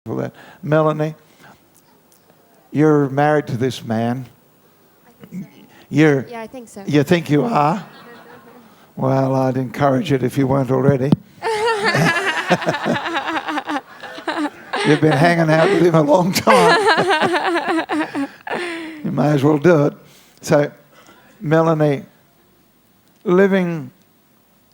for that. Melanie, you're married to this man. Yeah, I think so. You think you are? Well, I'd encourage it if you weren't already. You've been hanging out with him a long time. You may as well do it. So, Melanie, living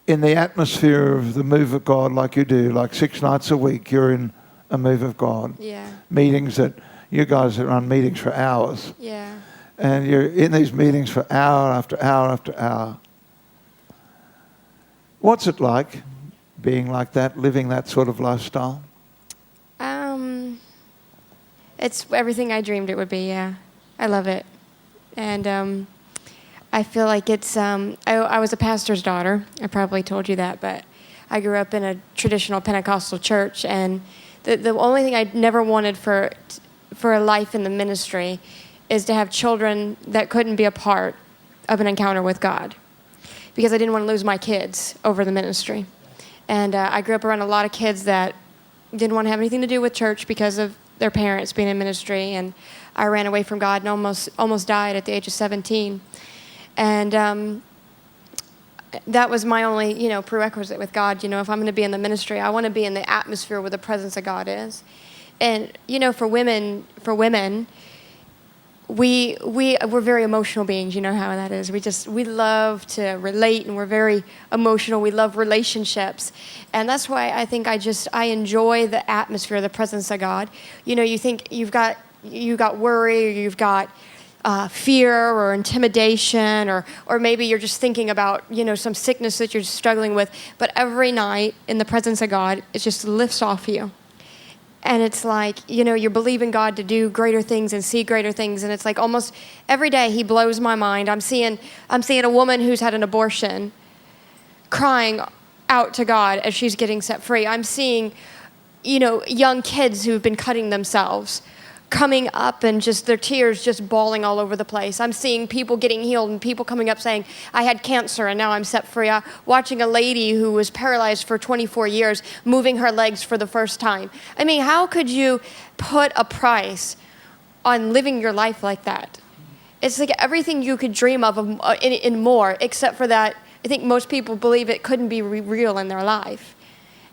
in the atmosphere of the move of God like you do, like 6 nights a week, you're in a move of God. Yeah. Meetings that you guys run meetings for hours. Yeah. And you're in these meetings for hour after hour after hour. What's it like being like that, living that sort of lifestyle? It's everything I dreamed it would be, yeah. I love it. And I feel like it's, I was a pastor's daughter. I probably told you that, but I grew up in a traditional Pentecostal church, and the only thing I never wanted for a life in the ministry is to have children that couldn't be a part of an encounter with God, because I didn't want to lose my kids over the ministry. And I grew up around a lot of kids that didn't want to have anything to do with church because of their parents being in ministry, and I ran away from God and almost died at the age of 17. And that was my only, prerequisite with God. If I'm going to be in the ministry, I want to be in the atmosphere where the presence of God is. And for women, we're very emotional beings. You know how that is. We love to relate, and we're very emotional. We love relationships, and that's why I think I enjoy the atmosphere, the presence of God. You think you've got worry, or you've got fear or intimidation, or maybe you're just thinking about some sickness that you're struggling with. But every night in the presence of God, it just lifts off you. And it's like, you're believing God to do greater things and see greater things. And it's like almost every day he blows my mind. I'm seeing a woman who's had an abortion crying out to God as she's getting set free. I'm seeing, young kids who've been cutting themselves coming up and just their tears just bawling all over the place. I'm seeing people getting healed and people coming up saying, I had cancer and now I'm set free. Watching a lady who was paralyzed for 24 years moving her legs for the first time. I mean, how could you put a price on living your life like that? It's like everything you could dream of in more, except for that I think most people believe it couldn't be real in their life.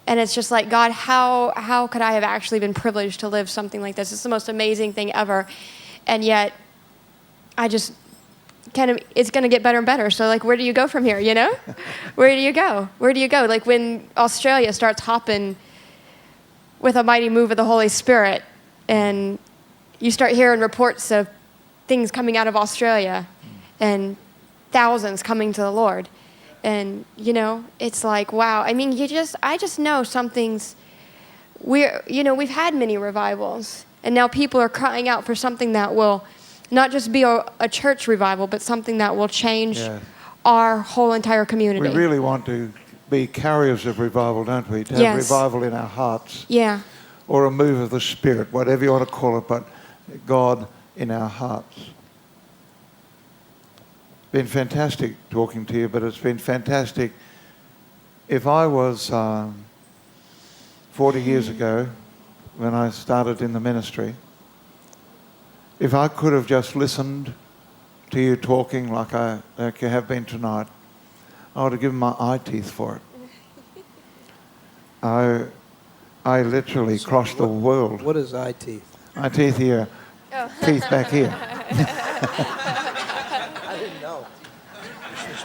And it's just like, God, how could I have actually been privileged to live something like this? It's the most amazing thing ever. And yet, it's going to get better and better. So, like, where do you go from here, Where do you go? Where do you go? Like, when Australia starts hopping with a mighty move of the Holy Spirit, and you start hearing reports of things coming out of Australia, and thousands coming to the Lord. And, it's like, wow. I mean, I just know something's, we've had many revivals. And now people are crying out for something that will not just be a church revival, but something that will change our whole entire community. We really want to be carriers of revival, don't we? To have revival in our hearts. Yeah. Or a move of the Spirit, whatever you want to call it, but God in our hearts. Been fantastic talking to you, but it's been fantastic. If I was 40 years ago, when I started in the ministry, if I could have just listened to you talking like you have been tonight, I would have given my eye teeth for it. I literally crossed the world. What is eye teeth? Eye teeth here, teeth back here.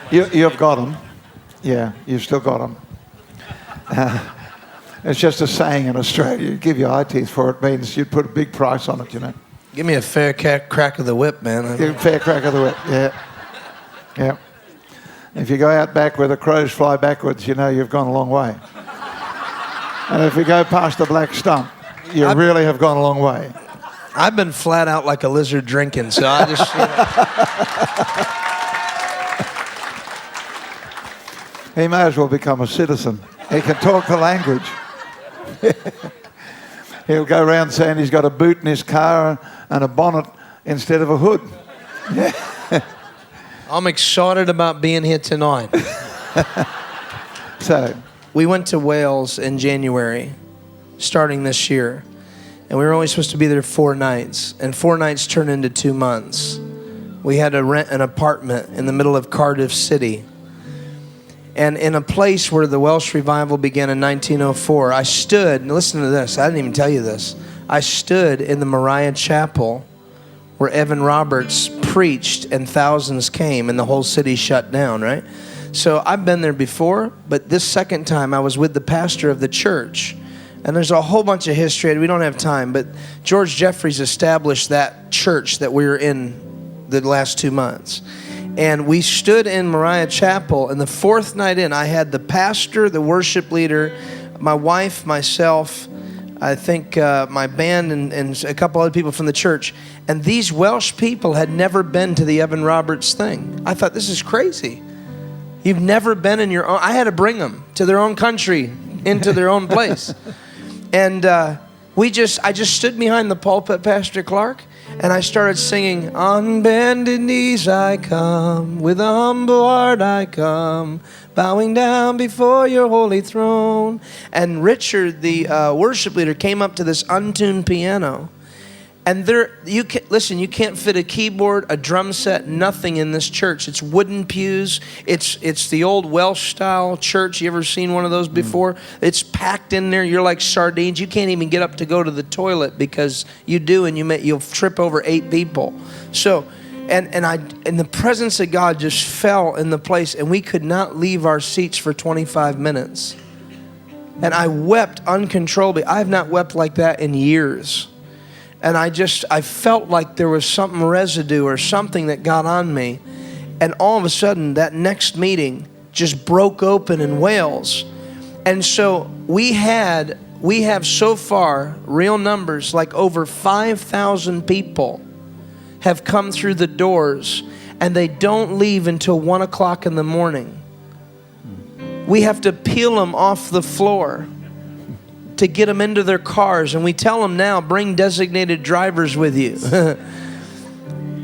You've got them. Yeah, you've still got them. It's just a saying in Australia. You give your eye teeth for it means you'd put a big price on it, Give me a fair crack of the whip, man. Give a fair crack of the whip, yeah. Yeah. If you go out back where the crows fly backwards, you've gone a long way. And if you go past the black stump, you really have gone a long way. I've been flat out like a lizard drinking, so I just... He may as well become a citizen. He can talk the language. He'll go around saying he's got a boot in his car and a bonnet instead of a hood. I'm excited about being here tonight. So, we went to Wales in January, starting this year. And we were only supposed to be there 4 nights. And 4 nights turned into 2 months. We had to rent an apartment in the middle of Cardiff City. And in a place where the Welsh revival began in 1904, I stood, and listen to this, I didn't even tell you this. I stood in the Moriah Chapel where Evan Roberts preached and thousands came and the whole city shut down, right? So I've been there before, but this second time I was with the pastor of the church. And there's a whole bunch of history. We don't have time, but George Jeffreys established that church that we were in the last 2 months. And we stood in Moriah Chapel, and the 4th night in, I had the pastor, the worship leader, my wife, myself, I think my band, and a couple other people from the church. And these Welsh people had never been to the Evan Roberts thing. I thought, this is crazy. You've never been in your own. I had to bring them to their own country, into their own place. And I just stood behind the pulpit, Pastor Clark, and I started singing, on bended knees I come, with a humble heart I come, bowing down before your holy throne. And Richard, the worship leader, came up to this untuned piano. And you can't fit a keyboard, a drum set, nothing in this church. It's wooden pews. It's the old Welsh style church. You ever seen one of those before? It's packed in there. You're like sardines. You can't even get up to go to the toilet because you do, and you'll trip over 8 people. So, and the presence of God just fell in the place, and we could not leave our seats for 25 minutes. And I wept uncontrollably. I have not wept like that in years. And I felt like there was something residue or something that got on me. And all of a sudden, that next meeting just broke open in Wales. And so we have so far, real numbers, like over 5,000 people have come through the doors, and they don't leave until 1 o'clock in the morning. We have to peel them off the floor to get them into their cars, and we tell them now, bring designated drivers with you.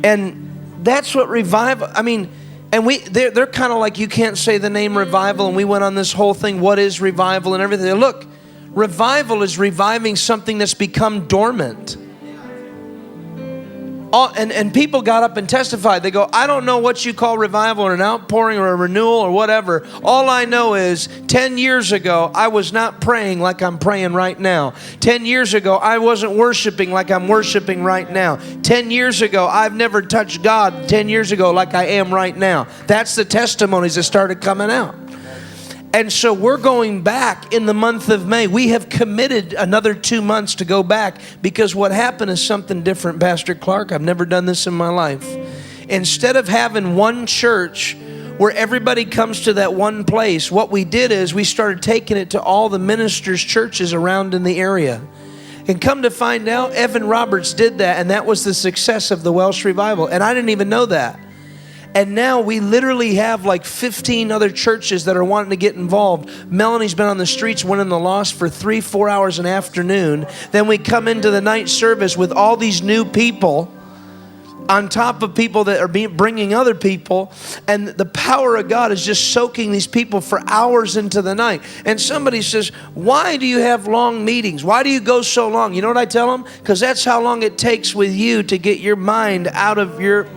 And that's what revival, and they're kind of like, you can't say the name revival, and we went on this whole thing, what is revival and everything. Look, revival is reviving something that's become dormant. And people got up and testified. They go, I don't know what you call revival or an outpouring or a renewal or whatever. All I know is 10 years ago, I was not praying like I'm praying right now. 10 years ago, I wasn't worshiping like I'm worshiping right now. 10 years ago, I've never touched God 10 years ago like I am right now. That's the testimonies that started coming out. And so we're going back in the month of May. We have committed another 2 months to go back, because what happened is something different, Pastor Clark. I've never done this in my life. Instead of having one church where everybody comes to that one place, what we did is we started taking it to all the ministers' churches around in the area. And come to find out, Evan Roberts did that, and that was the success of the Welsh revival. And I didn't even know that. And now we literally have like 15 other churches that are wanting to get involved. Melanie's been on the streets winning the lost for 3-4 hours an afternoon. Then we come into the night service with all these new people on top of people that are bringing other people. And the power of God is just soaking these people for hours into the night. And somebody says, why do you have long meetings? Why do you go so long? You know what I tell them? Because that's how long it takes with you to get your mind out of your